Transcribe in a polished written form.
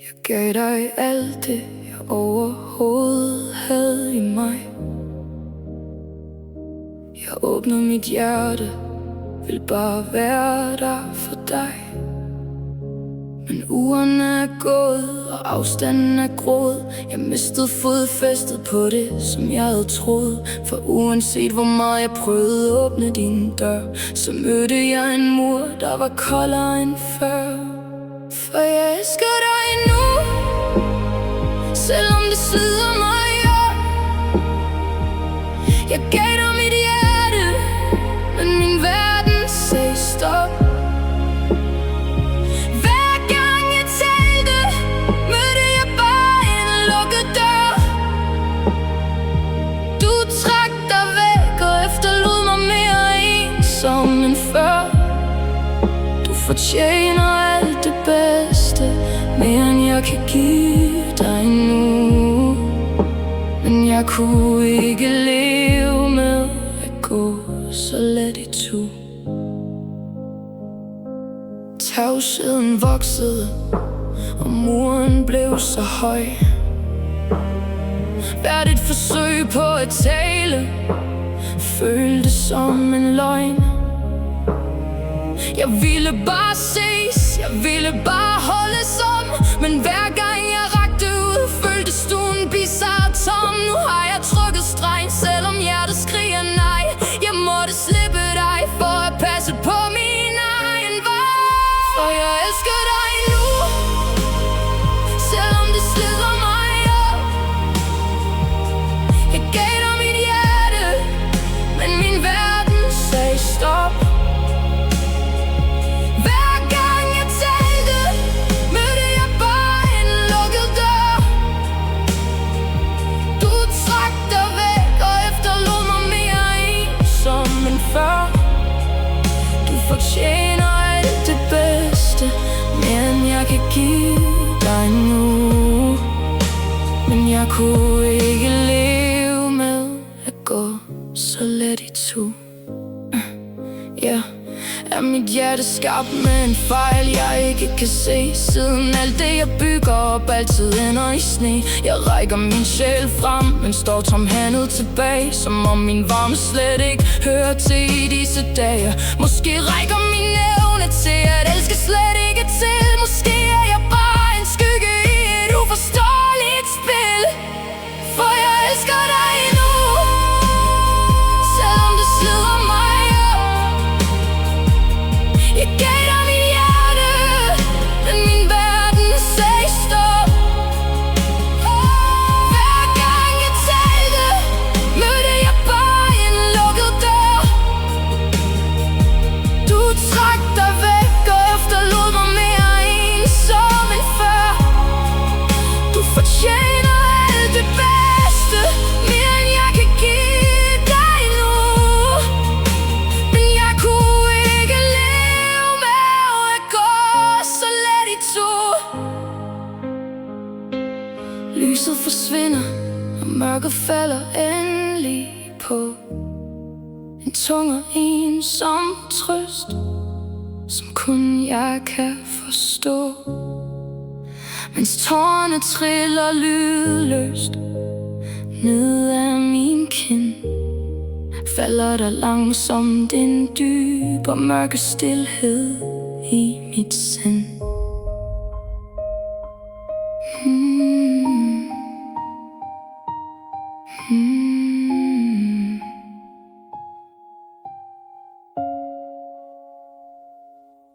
Jeg gav dig alt det, jeg overhovedet havde i mig. Jeg åbnede mit hjerte, vil bare være der for dig. Men ugerne er gået, og afstanden er groet. Jeg mistede fodfæstet på det, som jeg havde troet. For uanset hvor meget jeg prøvede at åbne din dør, så mødte jeg en mur, der var koldere end før. For jeg elsker dig nu, selvom det slider mig ihjel. Jeg gav dig mit hjerte, men min verden sagde stop. Hver gang jeg talte, mødte jeg bare en lukket dør. Du trak dig væk og efterlod mig mere ensom end før. Du fortjener alt det bedste, mere end jeg kan give dig nu. Men jeg kunne ikke leve med at gå så let itu. Tavsheden voksede, og muren blev så høj. Hvert et forsøg på at tale føltes som en løgn. Jeg ville bare ses, jeg ville bare holdes om. Men hver gang jeg rakte ud, følte stuen bizarre tom. Nu har jeg trukket stregen, selvom hjertet skriger nej. Jeg måtte slippe dig for at passe på min egen vej. For jeg elsker dig nu, selvom det slider mig op. Jeg gav dig mit hjerte, men min verden sagde stop. Du fortjener alt det bedste, mere end jeg kan give dig nu. Men jeg kunne ikke leve med at gå så let itu. Ja, er mit hjerte skarpt med en fejl, jeg ikke kan se? Siden alt det jeg bygger op altid ender i sne. Jeg rækker min sjæl frem, men står tomhændet tilbage, som om min varme slet ikke hører til i disse dage. Måske rækker min evne til at elske slet ikke til. Måske er jeg bare en skygge i et uforståeligt spil. For jeg elsker dig nu, selvom det slider mig op. Jeg gav dig mit hjerte, men min verden sagde stop. Hver gang jeg talte, mødte jeg bare en lukket dør. Du trak dig væk og efterlod mig mere ensom end før. Du fortjener alt det bedste, mere end jeg kan give dig nu. Men jeg kunne ikke leve med at gå så let itu. Lyset forsvinder, og mørket falder endelig på. En tung og ensom trøst, som kun jeg kan forstå. Mens tårerne triller lydløst ned ad min kind, falder der langsomt en dyb og mørke stilhed i mit sind. Mm.